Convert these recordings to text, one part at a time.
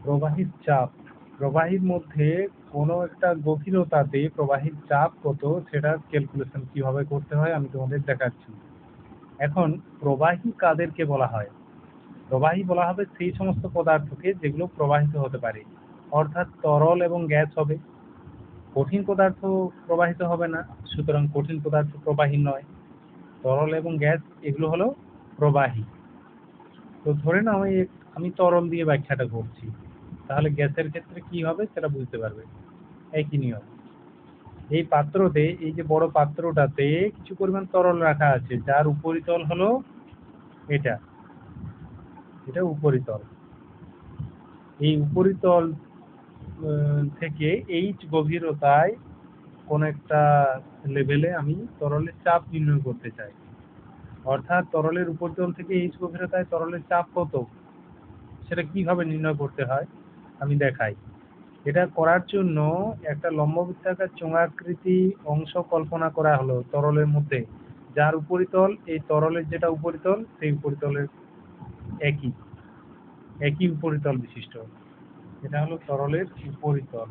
প্রবাহীর চাপ, প্রবাহীর মধ্যে কোনো একটা গভীরতাতে প্রবাহীর চাপ কত সেটা ক্যালকুলেশন কিভাবে করতে হয় আমি তোমাদের দেখাচ্ছি। এখন প্রবাহী কাদেরকে বলা হয়? প্রবাহী বলা হবে সেই সমস্ত পদার্থকে যেগুলো প্রবাহিত হতে পারে, অর্থাৎ তরল এবং গ্যাস হবে। কঠিন পদার্থ প্রবাহিত হবে না, সুতরাং কঠিন পদার্থ প্রবাহী নয়। তরল এবং গ্যাস এগুলো হলো প্রবাহী। তো ধরে নাও আমি তরল দিয়ে ব্যাখ্যাটা করছি, তাহলে গ্যাসের ক্ষেত্রে কি হবে সেটা বুঝতে পারবে। একই নিয়ম। এই পাত্রতে, এই যে বড় পাত্রটাতে কিছু পরিমাণ তরল রাখা আছে, যার উপরিতল হলো এটা, এটা উপরিতল। এই উপরিতল থেকে এইচ গভীরতায় কোন একটা লেভেলে আমি তরলের চাপ নির্ণয় করতে চাই। অর্থাৎ তরলের উপরিতল থেকে এইচ গভীরতায় তরলের চাপ কত সেটা কিভাবে নির্ণয় করতে হয় আমি দেখাই। এটা করার জন্য একটা লম্ববৃত্তাকার চোঙাকৃতি অংশ কল্পনা করা হলো তরলের মধ্যে, যার উপরিতল এই তরলের যেটা উপরিতল সেই উপরিতলের একই একই উপরিতল বিশিষ্ট। এটা হলো তরলের উপরিতল।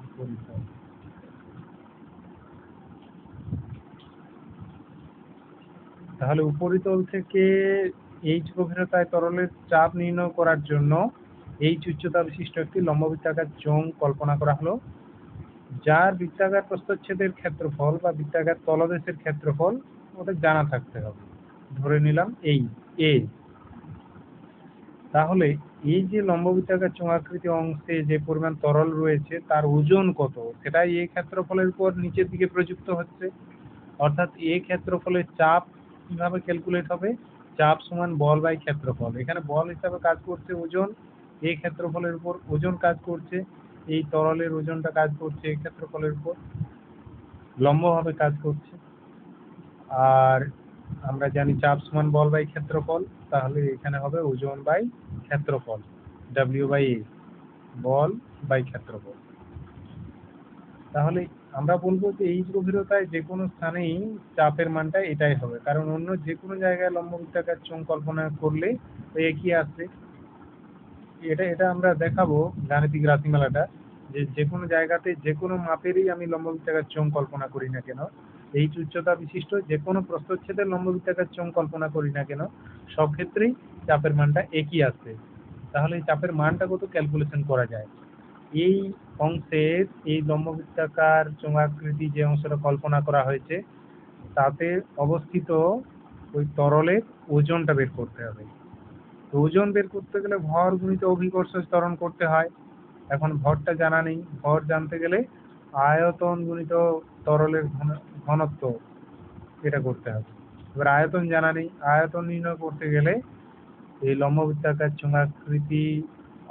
উপরিতল। তাহলে উপরিতল থেকে এইচ গভীরতায় তরলের চাপ নির্ণয় করার জন্য এইচ উচ্চতা বিশিষ্ট একটি লম্ববৃত্তাকার চোঙ কল্পনা করা হলো, যার বৃত্তাকার প্রস্থচ্ছেদের ক্ষেত্রফল বা বৃত্তাকার তলদেশের ক্ষেত্রফল ওদের জানা থাকতে হবে। ধরে নিলাম এই এ। তাহলে এই যে লম্ববৃত্তাকার চোঙাকৃতি অংশে যে পরিমাণ তরল রয়েছে তার ওজন কত সেটাই এই ক্ষেত্রফলের উপর নিচের দিকে প্রযুক্ত হচ্ছে। অর্থাৎ এই ক্ষেত্রফলের চাপ কিভাবে ক্যালকুলেট হবে? চাপ সমান বল বাই ক্ষেত্রফল। এখানে বল হিসাবে কাজ করছে ওজন, এই ক্ষেত্রফলের উপর ওজন কাজ করছে, এই তরলের ওজনটা কাজ করছে এই ক্ষেত্রফলের উপর, লম্বভাবে কাজ করছে। আর আমরা জানি চাপ সমান বল বাই ক্ষেত্রফল, তাহলে এখানে হবে ওজন বাই ক্ষেত্রফল, W/A, বল বাই ক্ষেত্রফল। তাহলে আমরা বলবো যে এই গভীরতায় যে কোনো স্থানেই চাপের মানটা এটাই হবে, কারণ অন্য যে কোনো জায়গায় লম্ববৃত্তাকার চোঙ কল্পনা করলে ওই একই আসবে। এটা এটা আমরা দেখাবো গাণিতিক রাশিমালাটা, যে কোনো জায়গাতে যে কোনো মাপেরই আমি লম্ববৃত্তাকার চোঙ কল্পনা করি না কেন, এই উচ্চতা বিশিষ্ট যে কোনো প্রস্থচ্ছেদের লম্ববৃত্তাকার চোঙ কল্পনা করি না কেন, সব ক্ষেত্রেই চাপের মানটা একই আসবে। তাহলে এই চাপের মানটা কত ক্যালকুলেশন করা যায়? এই অংশের এই লম্ববৃত্তাকার চোঙাকৃতি যে অংশটা কল্পনা করা হয়েছে তাতে অবস্থিত ওই তরলের ওজনটা বের করতে হবে। তো ওজন বের করতে গেলে ভর গুণিত অভিকর্ষ ত্বরণ করতে হয়। এখন ভরটা জানা নেই, ভর জানতে গেলে আয়তন গুণিত তরলের ঘনত্ব এটা করতে হবে। এবার আয়তন জানা নেই, আয়তন নির্ণয় করতে গেলে এই লম্ববৃত্তাকার চোঙাকৃতি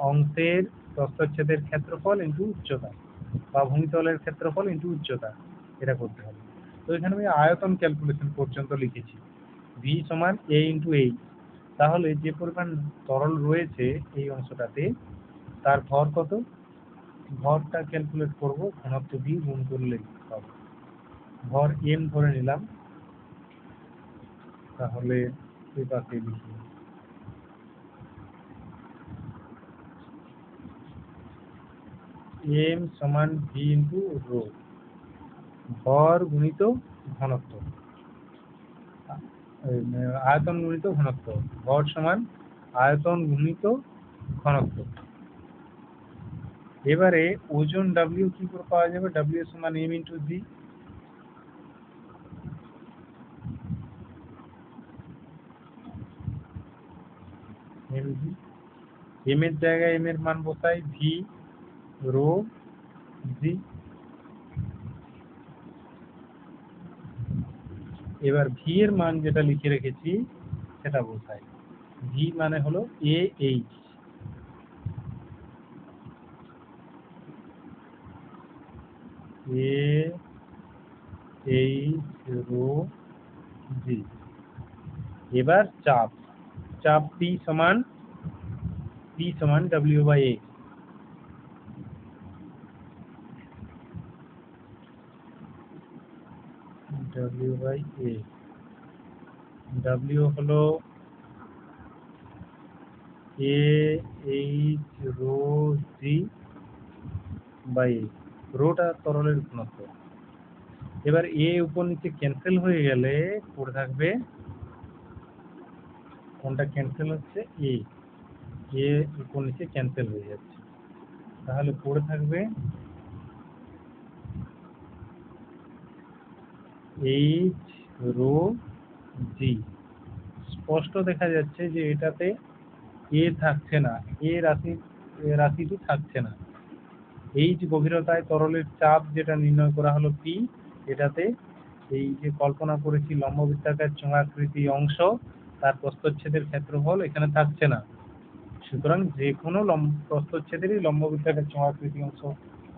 অংশের প্রস্থচ্ছেদের ক্ষেত্রফল ইন্টু উচ্চতা বা ভূমিতলের ক্ষেত্রফল ইন্টু উচ্চতা এটা করতে হবে। তো এখানে আমি আয়তন ক্যালকুলেশন পর্যন্ত লিখেছি, ভি সমান এ ইন্টু এই। তাহলে যে পরিমাণ তরল রয়েছে এই অংশটাতে তার ভর কত, ভরটা ক্যালকুলেট করব ঘনত্ব দিয়ে গুণ করলে পাবো। ভর এম ধরে নিলাম, তাহলে এই পাশে লিখি এম সমান ভি ইন্টু রো, ভর গুণিত ঘনত্ব, আয়তন গুণিত ঘনত্ব, ভর সমান আয়তন গুণিত ঘনত্ব। এবারে ওজন ডাব্লিউ কি করে পাওয়া যাবে? ডাব্লিউ সমান এম ইন্টু জি। এম জি, এম এর জায়গায় এম এর মান বসাই, ভি রো জি। এবার ভি এর মান যেটা লিখে রেখেছি সেটা বসাই, ভি মানে হলো A H, A H rho G. এবার চাপ, চাপ পি সমান W/A। W by A. W হলো A H rho G by A, রোটা তরলের ঘনত্ব। এবার এ উপর নিচে ক্যান্সেল হয়ে গেলে পড়ে থাকবে কোনটা ক্যান্সেল হচ্ছে, এ এ উপর নিচে ক্যান্সেল হয়ে যাচ্ছে, তাহলে পড়ে থাকবে এইচ রো জি। স্পষ্ট দেখা যাচ্ছে যে এটাতে এ থাকছে না, রাশিটি থাকছে না। এইচ গভীরতায় তরলের চাপ যেটা নির্ণয় করা হলো পি, এটাতে এই যে কল্পনা করেছি লম্ববৃত্তাকার চোঙাকৃতি অংশ, তার প্রস্থচ্ছেদের ক্ষেত্রফল এখানে থাকছে না। সুতরাং যে কোনো প্রস্থচ্ছেদেরই লম্ববৃত্তাকার চোঙাকৃতি অংশ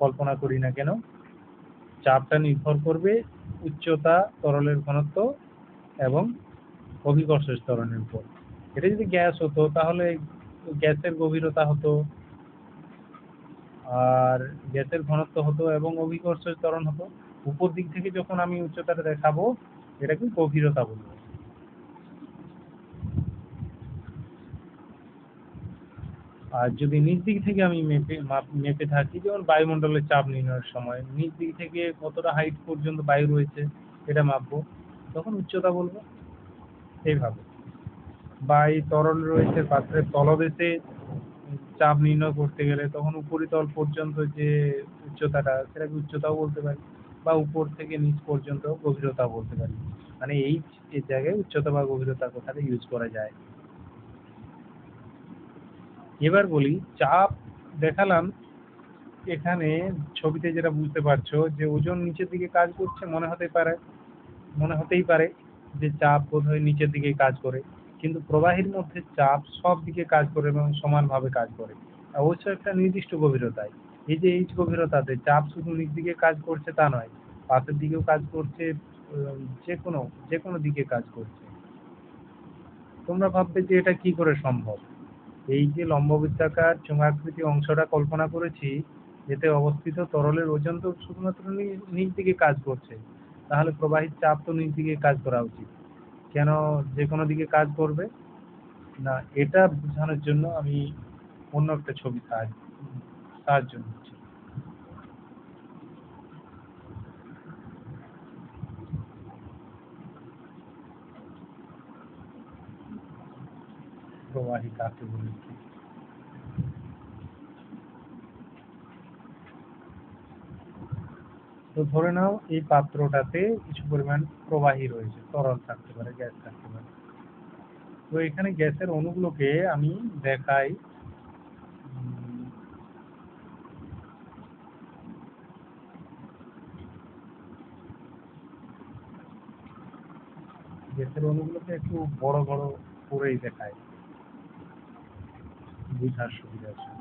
কল্পনা করি না কেন, চাপটা নির্ভর করবে উচ্চতা, তরলের ঘনত্ব এবং অভিকর্ষ ত্বরণের উপর। এটা যদি গ্যাস হতো তাহলে গ্যাসের গভীরতা হতো, আর গ্যাসের ঘনত্ব হতো এবং অভিকর্ষ ত্বরণ হতো। উপর দিক থেকে যখন আমি উচ্চতাটা দেখাবো এটাকে গভীরতা বলবো। আর যদি নিচ দিক থেকে আমি মেপে থাকি, যেমন বায়ুমণ্ডলের চাপ নির্ণয়ের সময় নিচ দিক থেকে কতটা হাইট পর্যন্ত বায়ু রয়েছে এটা মাপবো, তখন উচ্চতা বলবো। এইভাবে বা এই তরল রয়েছে পাত্রের তলদেশে চাপ নির্ণয় করতে গেলে তখন উপরিতল পর্যন্ত যে উচ্চতাটা, সেটাকে উচ্চতাও বলতে পারি, বা উপর থেকে নিচ পর্যন্ত গভীরতা বলতে পারি। মানে এই জায়গায় উচ্চতা বা গভীরতার কথাটা ইউজ করা যায়। এবার বলি চাপ দেখালাম, এখানে ছবিতে যেটা বুঝতে পারছো যে ওজন নিচের দিকে কাজ করছে, মনে হতেই পারে যে চাপ বোধহয় নিচের দিকে কাজ করে, কিন্তু প্রবাহীর মধ্যে চাপ সব দিকে কাজ করে এবং সমানভাবে কাজ করে, অবশ্যই একটা নির্দিষ্ট গভীরতায়। এই যে এইচ গভীরতাতে চাপ শুধু নিচ দিকে কাজ করছে তা নয়, পাশের দিকেও কাজ করছে, যে কোনো দিকে কাজ করছে। তোমরা ভাববে যে এটা কি করে সম্ভব। এই যে লম্ববৃত্তাকার চোঙাকৃতি অংশটা কল্পনা করেছি, এতে অবস্থিত তরলের ওজন তো শুধুমাত্র নিচ দিকে কাজ করছে, তাহলে প্রবাহীর চাপ তো নিচ দিকে কাজ করা উচিত। কেন যে কোনো দিকে কাজ করবে না? এটা বোঝানোর জন্য আমি অন্য একটা ছবি সাহায্য নিচ্ছি। প্রবাহী কাকে বলে? তো ধরে নাও এই পাত্রটাতে কিছু পরিমাণ প্রবাহী রয়েছে, তরল থাকতে পারে, গ্যাস থাকতে পারে। তো এখানে গ্যাসের অণুগুলোকে আমি দেখাই, গ্যাসের অণুগুলোকে একটু বড় বড় করেই দেখায় বুঝার সুবিধার জন্য।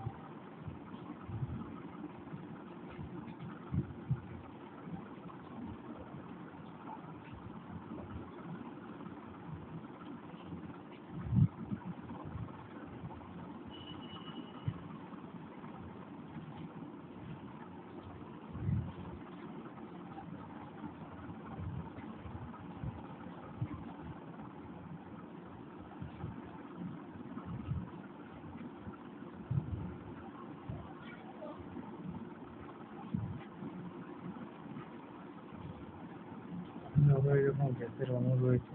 এরকম গ্যাসের অণু রয়েছে,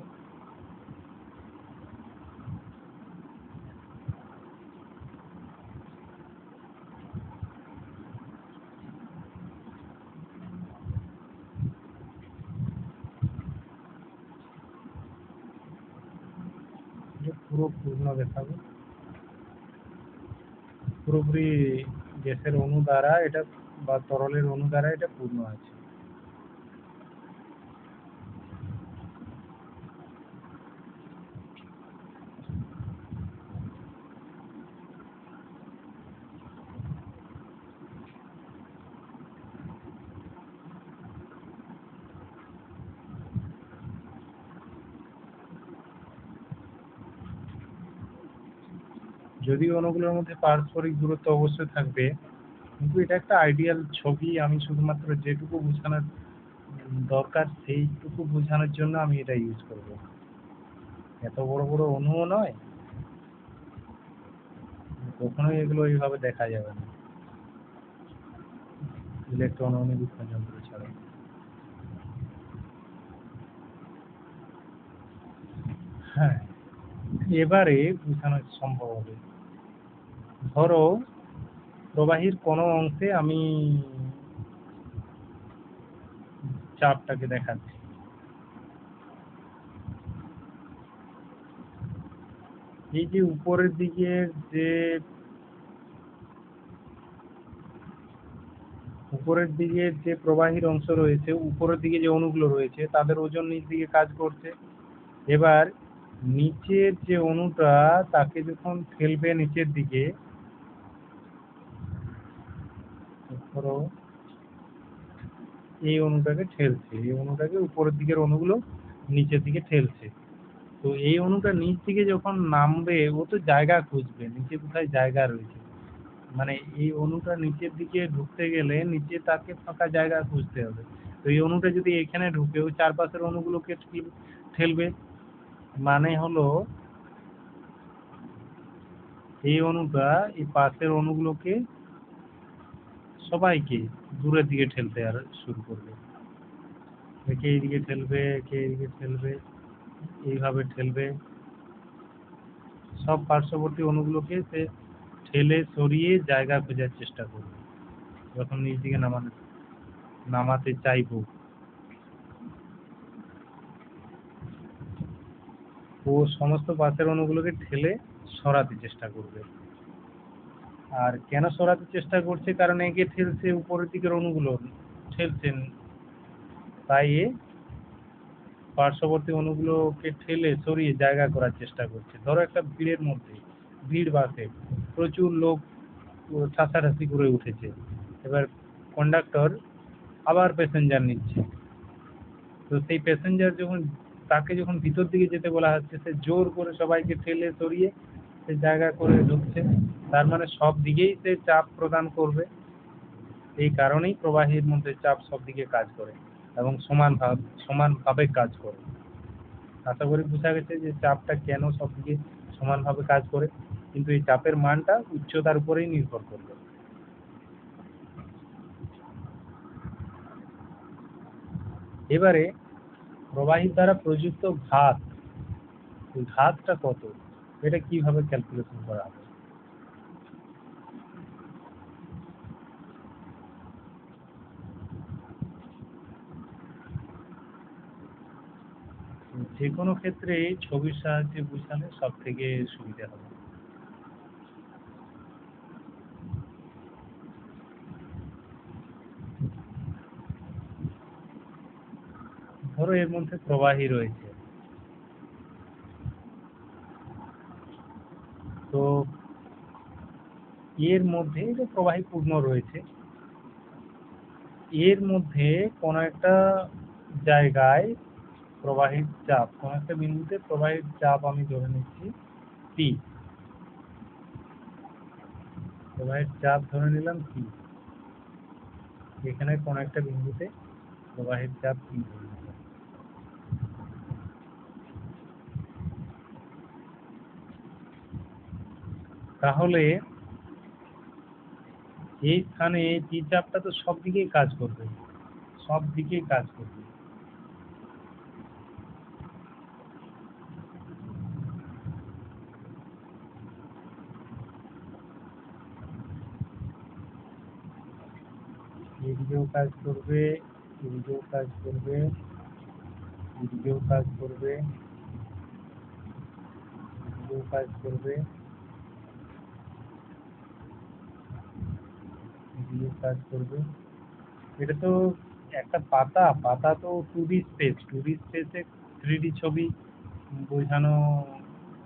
পুরো পূর্ণ দেখাবো, পুরোপুরি গ্যাসের অণু দ্বারা এটা বা তরলের অণু দ্বারা এটা পূর্ণ আছে। যদিও অণুগুলোর মধ্যে পারস্পরিক দূরত্ব অবশ্যই থাকবে, কিন্তু এটা একটা আইডিয়াল ছবি। আমি শুধুমাত্র যেটুকু বোঝানোর দরকার সেইটুকু বোঝানোর জন্য আমি এটা ইউজ করব। এত বড় বড় অণুও নয়, কখনোই এগুলো এইভাবে দেখা যাবে না ইলেকট্রন অণুবীক্ষণ যন্ত্র ছাড়া। হ্যাঁ, এবারে বোঝানো সম্ভব হবে। ধরো প্রবাহীর কোনো অংশে আমি চাপটাকে দেখাচ্ছি। এই যে উপরের দিকে যে প্রবাহীর অংশ রয়েছে, উপরের দিকে যে অণুগুলো রয়েছে তাদের ওজন নিচ দিকে কাজ করছে। এবার নিচের যে অণুটা তাকে যখন ঠেলবে নিচের দিকে, ধরো এই অণুটাকে ঠেলছে, এই অণুটাকে উপরের দিকের অণুগুলো নিচের দিকে ঠেলছে। তো এই অণুটা নিচ দিকে যখন নামবে ও তো জায়গা খুঁজবে, নিচে কোথায় জায়গা রয়েছে, মানে এই অণুটা নিচের দিকে ঢুকতে গেলে নিচে তাকে ফাঁকা জায়গা খুঁজতে হবে। তো এই অণুটা যদি এখানে ঢুকে ও চারপাশের অণুগুলোকে ঠেলবে, মানে হলো এই অণুটা এই পাশের অণুগুলোকে সবাইকে দূরের দিকে ঠেলতে আর শুরু করবে। একে এইদিকে ঠেলবে, একে এইদিকে ঠেলবে, এইভাবে ঠেলবে। সব পার্শ্ববর্তী অণুগুলোকে সে ঠেলে সরিয়ে জায়গা খোঁজার চেষ্টা করবে যখন নিচ দিকে নামাতে চাইবো। ও সমস্ত পাশের অণুগুলোকে ঠেলে সরাতে চেষ্টা করবে। আর কেন সরাতে চেষ্টা করছে, কারণ একে ঠেলছে, উপরের দিকের অণুগুলো ঠেলছেন, তাই এ পার্শ্ববর্তী অণুগুলোকে ঠেলে সরিয়ে জায়গা করার চেষ্টা করছে। ধরো একটা ভিড়ের মধ্যে, ভিড় বাসে প্রচুর লোক ঠাসাঠাসি করে উঠেছে। এবার কন্ডাক্টর আবার প্যাসেঞ্জার নিচ্ছে। তো সেই প্যাসেঞ্জার তাকে যখন ভিতর দিকে যেতে বলা হচ্ছে, সে জোর করে সবাইকে ঠেলে সরিয়ে সে জায়গা করে ঢুকছে। তার মানে সব দিকেই সে চাপ প্রদান করবে। এই কারণেই প্রবাহীর মধ্যে চাপ সব দিকে কাজ করে এবং সমানভাবে কাজ করে। আশা করি বোঝা গেছে যে চাপটা কেন সব দিকে সমানভাবে কাজ করে, কিন্তু এই চাপের মানটা উচ্চতার উপরেই নির্ভর করবে। এবারে প্রবাহীর দ্বারা প্রযুক্ত ঘাত, এই ঘাতটা কত, এটা কিভাবে ক্যালকুলেশন করা হবে? যে কোনো ক্ষেত্রে ছবির সাহায্যে বোঝালে সব থেকে সুবিধা হবে। ধরো এর মধ্যে প্রবাহী রয়েছে, তো এর মধ্যে যে প্রবাহী পূর্ণ রয়েছে, এর মধ্যে কোনো একটা জায়গায় প্রবাহীর চাপ, কোনো একটা বিন্দুতে প্রবাহীর চাপ আমি ধরে নিচ্ছি পি, প্রবাহের চাপ ধরে নিলাম পি। এখানে কোনো একটা বিন্দুতে প্রবাহের চাপ পি ধরে নিলাম। তাহলে এই স্থানে পি চাপটা তো সব দিকেই কাজ করবে, সব দিকেই কাজ করবে। এদিকেও কাজ করবে, এদিকেও কাজ করবে, এদিকেও কাজ করবে, এদিকেও কাজ করবে, এদিকেও কাজ করবে। এটা তো একটা পাতা, পাতা তো 2D স্পেস, 2D স্পেসে 3D ছবি বোঝানো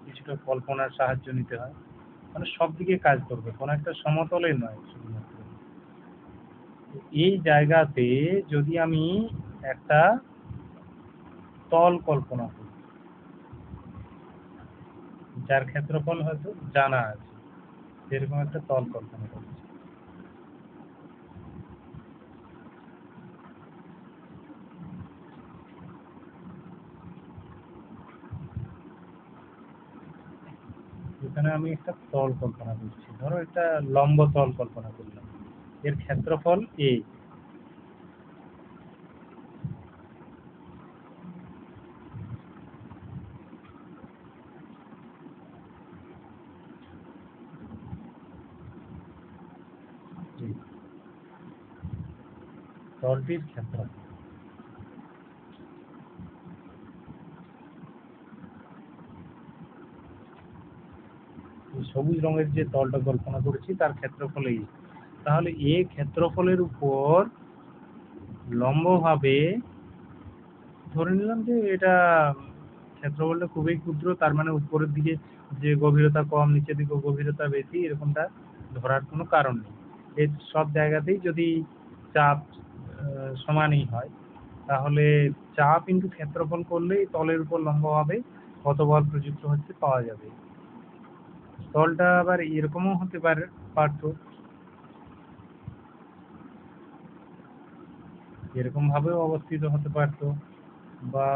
কিছুটা কল্পনার সাহায্য নিতে হয়। মানে সব দিকে কাজ করবে, কোনো একটা সমতলে নয় শুধুমাত্র। এই জায়গাতে যদি আমি একটা তল কল্পনা করি, যার ক্ষেত্রফল হয়তো জানা আছে, সেরকম একটা তল কল্পনা করছি। এখানে আমি একটা তল কল্পনা করছি, ধরো একটা লম্ব তল কল্পনা করলাম, এর ক্ষেত্রফল এ। তলটির ক্ষেত্রফল, সবুজ রঙের যে তলটা কল্পনা করেছি তার ক্ষেত্রফল এই। তাহলে এ ক্ষেত্রফলের উপর লম্বভাবে, ধরে নিলাম যে এটা ক্ষেত্রফলটা খুবই ক্ষুদ্র, তার মানে উপরের দিকে যে গভীরতা কম, নিচের দিকে গভীরতা বেশি, এরকমটা ধরার কোনো কারণ নেই। এই সব জায়গাতেই যদি চাপ সমানই হয়, তাহলে চাপ ইনটু ক্ষেত্রফল করলেই তলের উপর লম্বভাবে কত বল প্রযুক্ত হচ্ছে পাওয়া যাবে। তলটা আবার এরকমও হতে পারতো, এরকম ভাবেও অবস্থিত হতে পারতো, বা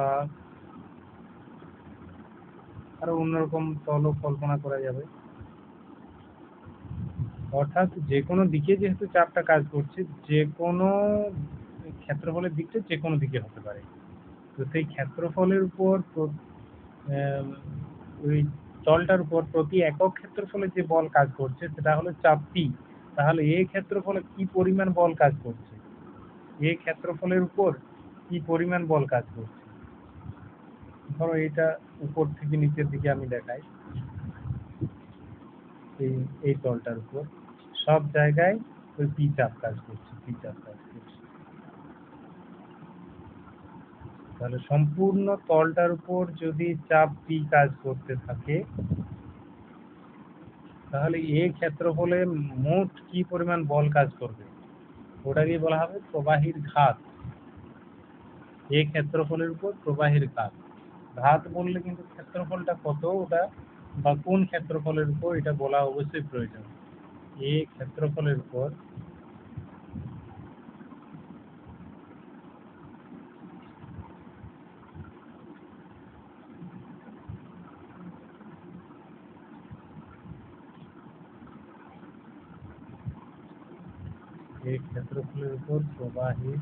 আরো অন্যরকম তলও কল্পনা করা যাবে। অর্থাৎ যে কোনো দিকে যেহেতু চাপটা কাজ করছে, যে কোনো ক্ষেত্রফলের দিকটা যে কোনো দিকে হতে পারে। তো সেই ক্ষেত্রফলের উপর ওই তলটার উপর প্রতি একক ক্ষেত্রফলে যে বল কাজ করছে সেটা হলো চাপ পি। তাহলে এই ক্ষেত্রফলে কি পরিমাণ বল কাজ করছে, এই ক্ষেত্রফলের উপর কি পরিমাণ বল কাজ করছে। ধরো এটা উপর থেকে নিচের দিকে আমি দেখাই, এই তলটার উপর সব জায়গায় ওই পি চাপ কাজ করছে, পি চাপ কাজ করছে। তাহলে সম্পূর্ণ তলটার উপর যদি চাপ পি কাজ করতে থাকে, তাহলে এই ক্ষেত্রফলে মোট কি পরিমাণ বল কাজ করবে ওটাকে বলা হবে প্রবাহীর ঘাত। এই ক্ষেত্রফলের উপর প্রবাহীর ঘাত, ঘাত বললে কিন্তু ক্ষেত্রফলটা কত ওটা বা কোন ক্ষেত্রফলের উপর এটা বলা অবশ্যই প্রয়োজন। এই ক্ষেত্রফলের উপর এই ক্ষেত্রফলের উপর প্রবাহীর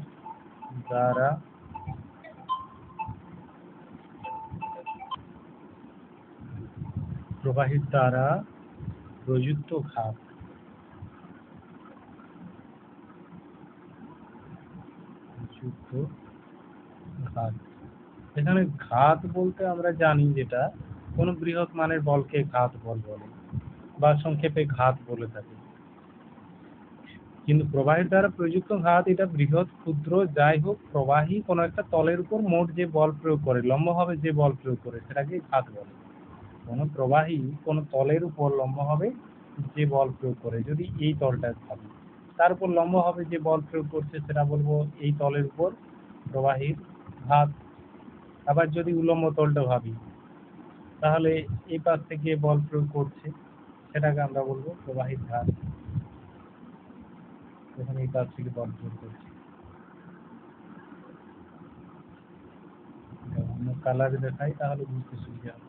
দ্বারা প্রযুক্ত ঘাত, এখানে ঘাত বলতে আমরা জানি যেটা কোন বৃহৎ মানের বলকে ঘাত বল বলে বা সংক্ষেপে ঘাত বলে থাকি। কিন্তু প্রবাহের দ্বারা প্রযুক্ত ঘাত এটা বৃহৎ ক্ষুদ্র যাই হোক, প্রবাহী কোনো একটা তলের উপর মোট যে বল প্রয়োগ করে, লম্বভাবে যে বল প্রয়োগ করে সেটাকে ঘাত বলে। কোনো প্রবাহী কোনো তলের উপর লম্বভাবে যে বল প্রয়োগ করে, যদি এই তলটা ভাবি তার উপর লম্বভাবে যে বল প্রয়োগ করছে সেটা বলবো এই তলের উপর প্রবাহীর ঘাত। আবার যদি উলম্ব তলটা ভাবি, তাহলে এই পাশ থেকে বল প্রয়োগ করছে সেটাকে আমরা বলবো প্রবাহীর ঘাত। এখানে এই পাশ থেকে বল প্রয়োগ করছে, অন্য কালারে দেখাই তাহলে বুঝতে সুবিধা হবে।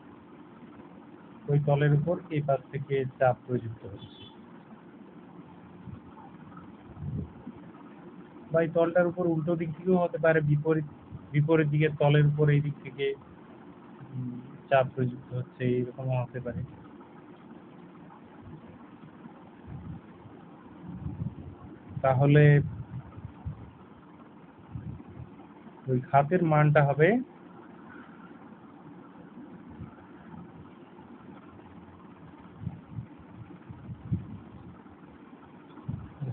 ওই তলের উপর এই পাশ থেকে চাপ প্রযুক্ত হচ্ছে, বা এই তলটার উপর উল্টো দিক থেকেও হতে পারে, বিপরীত দিকের তলের উপর এই দিক থেকে চাপ প্রযুক্ত হচ্ছে, এইরকমও হতে পারে। তাহলে ওই ঘাতের মানটা হবে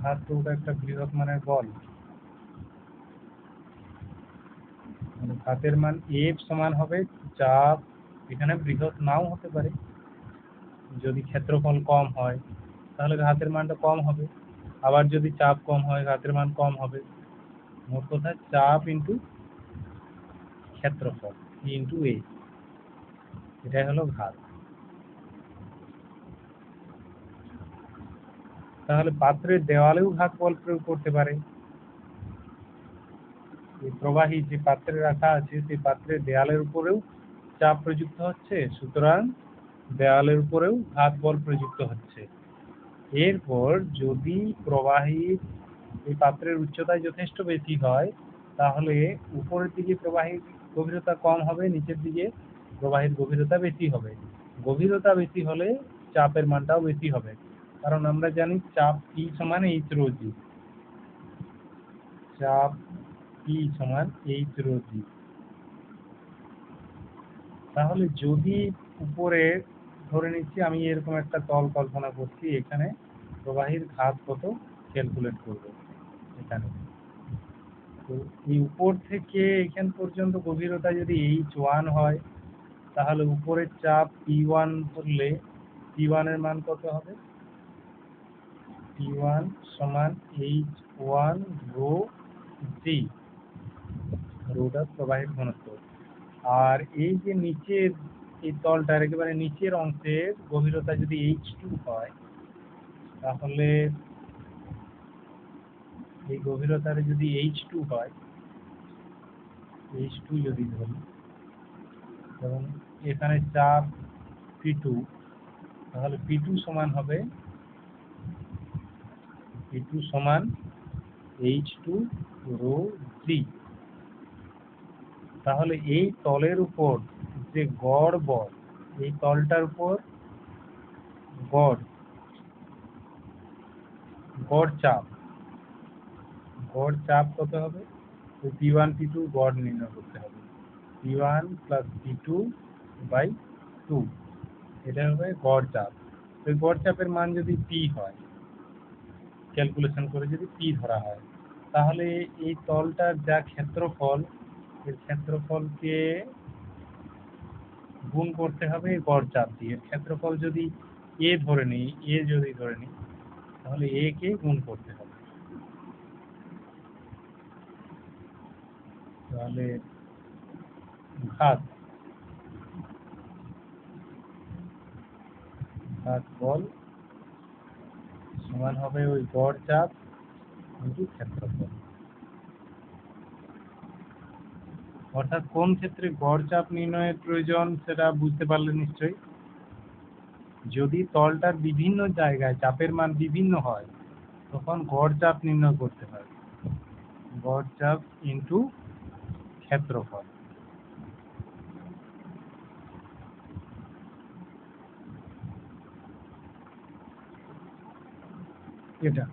ঘাত, তো ওটা একটা বৃহৎ মানের বল, ঘাতের মান এফ সমান হবে চাপ, এখানে বৃহৎ নাও হতে পারে, যদি ক্ষেত্রফল কম হয় তাহলে ঘাতের মানটা কম হবে, আবার যদি চাপ কম হয় ঘাতের মান কম হবে। মোট কথা চাপ ইন্টু ক্ষেত্রফল ইন্টু এ, এটাই হলো ঘাত। তাহলে পাত্রের দেওয়ালেও ঘাত বল প্রয়োগ করতে পারে, এই প্রবাহী যে পাত্রে রাখা আছে সেই পাত্রের দেয়ালের উপরেও চাপ প্রযুক্ত হচ্ছে, সুতরাং দেওয়ালের উপরেও ঘাত বল প্রযুক্ত হচ্ছে। এরপর যদি প্রবাহীর এই পাত্রের উচ্চতা যথেষ্ট বেশি হয়, তাহলে উপরের দিকে প্রবাহীর গভীরতা কম হবে, নিচের দিকে প্রবাহীর গভীরতা বেশি হবে। গভীরতা বেশি হলে চাপের মানটাও বেশি হবে, কারণ আমরা জানি চাপ P সমান H রো G। চাপ P সমান H রো G। তাহলে যদি উপরে ধরে নিচ্ছি, আমি এরকম একটা তল কল্পনা করছি, এখানে প্রবাহীর ঘাত কত ক্যালকুলেট করব। এখানে তো এই উপর থেকে এখান পর্যন্ত গভীরতা যদি H1 হয়, তাহলে উপরের চাপ P1 ধরলে P1 এর মান কত হবে? P1 সমান H1 রো G, রোটা প্রবাহের ঘনত্ব। আর এই যে নিচের এই তলটার একেবারে নিচের অংশের গভীরতা যদি H2 হয়, তাহলে এই গভীরতার যদি H2 হয়, H2 যদি ধরি, এবং এখানে চাপ P2, তাহলে P2 সমান হবে P2 সমান H2 রো G। তাহলে এই তলের উপর যে গড় বল, এই তলটার উপর গড় চাপ কত হবে? তো P1 P2 গড় নির্ণয় করতে হবে। P1 প্লাস P2 বাই 2, এটা হবে গড় চাপ। তো গড় চাপের মান যদি P হয়, ক্যালকুলেশন করে যদি P ধরা হয়, তাহলে এই তলটার যা ক্ষেত্রফল, এর ক্ষেত্রফলকে গুণ করতে হবে গড় চাপ দিয়ে। ক্ষেত্রফল যদি A ধরে নিই, তাহলে A কে গুণ করতে হবে। তাহলে ঘাত বল সমান হবে ওই গড় চাপ ইনটু ক্ষেত্রফল। অর্থাৎ কোন ক্ষেত্রে গড় চাপ নির্ণয়ের প্রয়োজন সেটা বুঝতে পারলে নিশ্চয়ই। যদি তলটার বিভিন্ন জায়গায় চাপের মান বিভিন্ন হয়, তখন গড় চাপ নির্ণয় করতে হয়, গড় চাপ ইনটু ক্ষেত্রফল। এটা